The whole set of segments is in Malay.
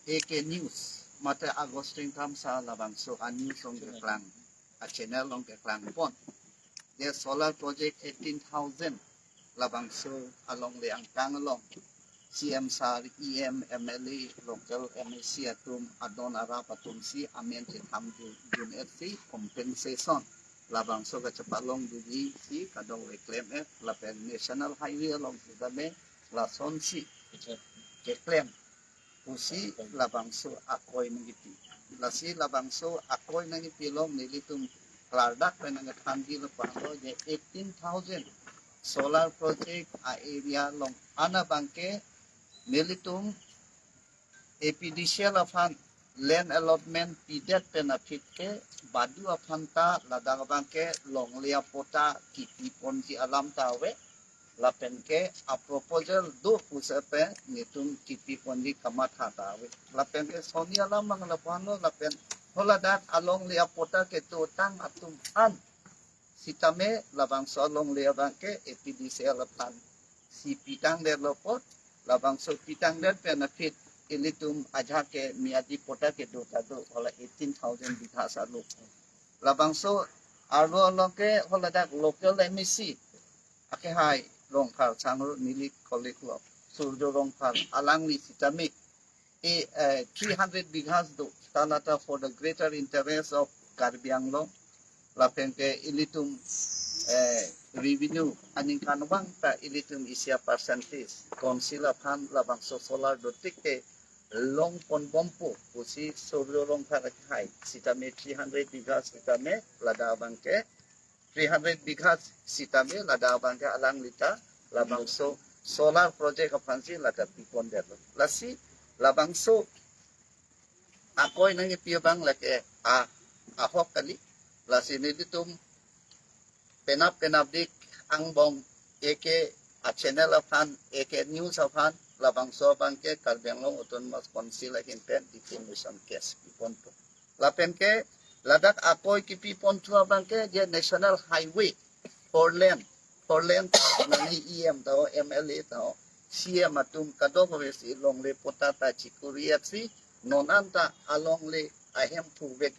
AK News mata Agustin kam sa labang so a news long ke klang a channel long ke klang pon the solar project 18,000 labang so along le ang kang along CM Sar EM MLA local MAC Atum Adon Arab Atum si amen ke tham jun FC compensation labang so ka chapalong di si kadong reclaim lapen national highway along sidame la son si ke claim usi labangso akoy nangipi lasi labangso akoy nangipi long nilitum klardak penangat handi lepahlo je 18,000 solar project a area long ana bangke nilitum APDCL afan land allotment pidet benefit ke badu afanta ladang bangke long lia pota kipi ponji alam tawe lapen ke a proposal do pusape nitum kipi ponji kamat hatawe lapen ke sonia lamang lapano lapen holadat along lia pota ke to tang atum an sitame labang so along lia bangke APDCL afan si pitang der lopot labang so pitang der benefit ilitum aja ke miadi pota ke do tado hola 18,000 bitha salu labang so arlo long ke holadat local MSC ake hai long phal changro nili koleklo surjo long phal alang ni sitame 300 bighas do talata for the greater interest of Karbi Anglong lapen ke ilitum revenue aning kanwang ta ilitum isya percentage council aphan labang so solar dotik ke long pon bompo usi surjo long phal hai sitame 300 bighas sitame lada bangke 300 bighas sitame lada bangke alang lita labangso solar project apansi lada pipon der lasi labangso akoy nang ipiyabang lake ahok kali lasi nilitum penap dik angbong eke a channel apan eke news apan labangso bangke Karbianglong autonomous council akin pen defamation case pipon to lapen ke ladak akoy kipi pon tua bangke je national highway for land nani EM tao MLA tao CM Atum kadong wes ilong le potata chikuriat si nonanta along le ahem pu vek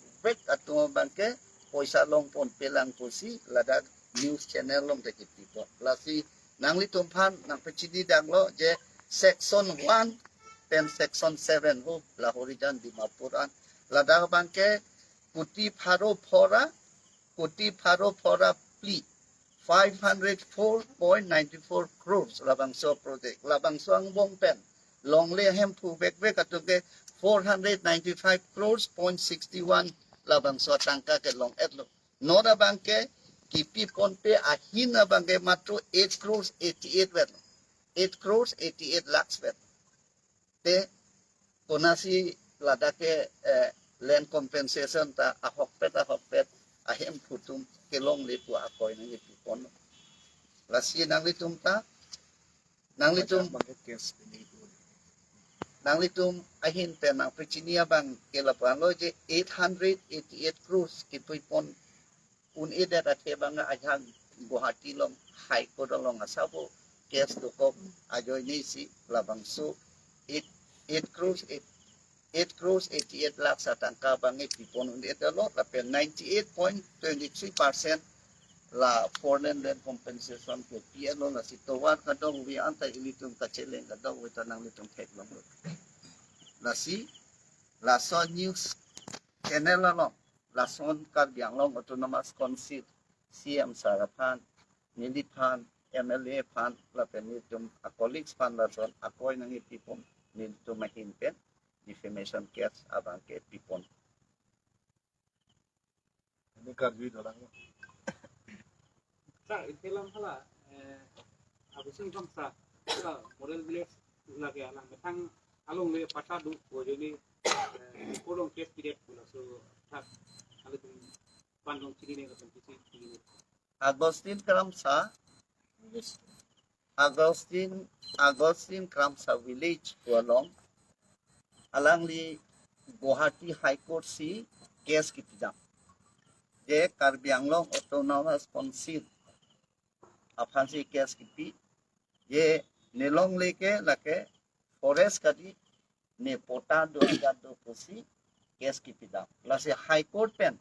atum bangke poisa long pon pelang pusi ladak news channel long te kipipo lasi nangli tumpan nang pechidi danglo je section 1 pen section 7 ho lahorijan di mapuran ladak bangke kuti pharo phora pli 504.94 crores labangso project labangso ang bong pen long le hem pu vek atuke 495 crores .61 labangso tangka ke long etlo noda bangke kipi ponpe ahina bangke matro 8 crores 88 vet 8 crores 88 lakhs vet te konasi ladake land compensation ta ahok pet ahem putum kelong lepu akoy nang ipipon lasi nang litum ahin pe nang prichinia bang kelapan lo je 888 crores kipipon un ida ta te bang ajang Guwahati long high court long asabo case to kop ajoy ni si labang so 8 crores 88 lakhs atangka bangi pipon undi etalo tapi 98.23% la foreign land compensation ke PLO la sitowar kadong wi anta ilitum kacheleng kadong wi tanang litum tek long la si la son news channel long la son Karbianglong autonomous council CM Sarapan Nilipan MLA pan la penitum a colleagues pan la son akoy nang ipipon nilitum mahinpen defamation case abangke pipon. Ini Karbi orang. Sa itelam hala abusin kam sa model village lagi alang metang along le patadu bojoni kolong case period pula so tak alung pandong sini ne kan sini Agustin Kramsa village along alang li Guwahati High Court si case kitidam je Karbianglong autonomous council apansi case kipi je nelong leke lake forest kadi ne pota 2020 kes kipida lasi high court pen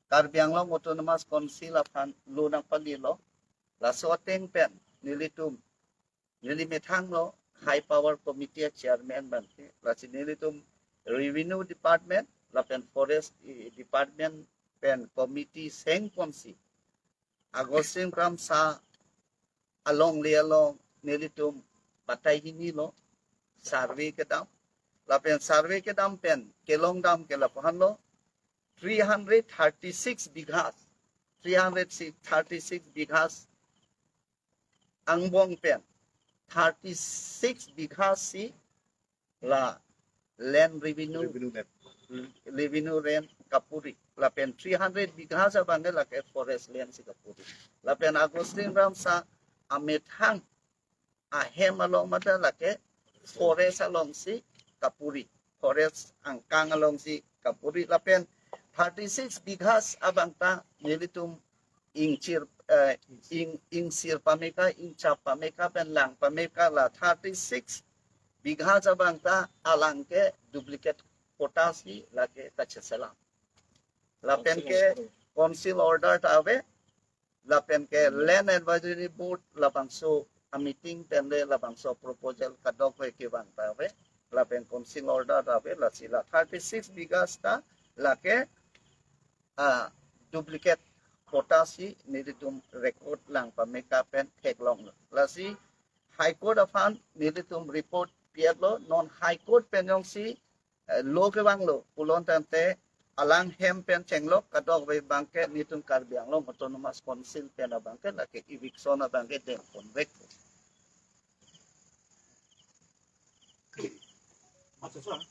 Karbi Anglong Autonomous Council apan lunang palilo laso ateng pen nilitum nilimetang lo high power committee chairman bante lasi nilitum revenue department lapen forest department pen committee seng konsi agosing kram sa along lialong nilitum patay hinilo survey kedam lapen survey kedam pen kelong dam kelapahan lo 336 bighas angbong pen 36 bighas si la land revenue rent kapuri lapen 300 bighas abang la ke forest land si kapuri lapen agustin ram sa amethang ahem along mata la ke forest along si kapuri forest angkang along si kapuri lapen 36 bighas abang ta nilitum ingcir sir pameka ingcap pameka pen lang pameka la 36 bighas abang ta alang ke duplicate potasi la ke kacheselam lapen ke council order ta ave lapen ke land advisory board labang so a meeting pen le labang so proposal kadok ke bang ta ave lapen council order ta ave la sila 36 bighas ta la ke duplicate potasi nilitum record lang pameka pen tek long lasi high court afan nilitum report piadlo non high court pen yong si lo ke bang lo pulon tante alang hem pen chenglok kadok be bangke nitum karbiang lo autonomous council pen bangke la ke eviction bangke dem convect Macam mana?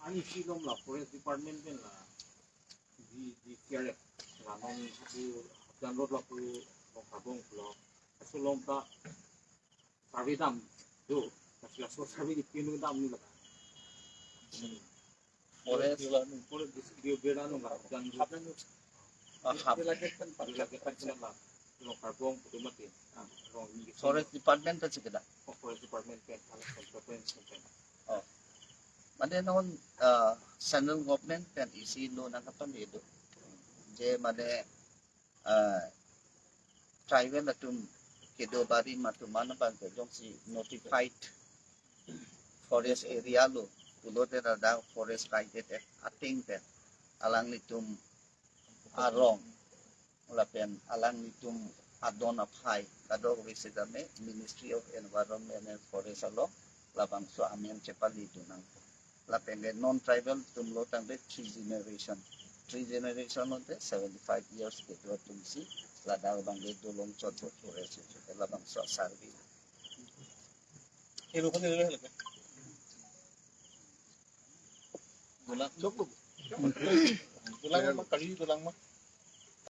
Ani silom lah forest department kan lah di kiara laman aku dan lot lah aku kabung pulau asalom tak sabi dam tu masih asal sabi di pinu dam ni lah forest dia berano lah dan apa ni lagi kan lah lo kabung tu mati forest department ta chikida forest department kan oh mane non central government pen isi lo na kapan itu je mane tribal atum kedo bari matumana bang ke jong si notified forest area lo ulo te da forest guided ating pen alang nitum arong lapen alang nitum adon of high kadog residame Ministry of Environment and Forest along labang so amen chepali tunang lapen non tribal tumlo tang 3 generation on the 75 years ke dua tumsi ladang bang de dolong chot forest ke labang so sarvi Hero kan dia lah. Tulang mah kali tulang mah.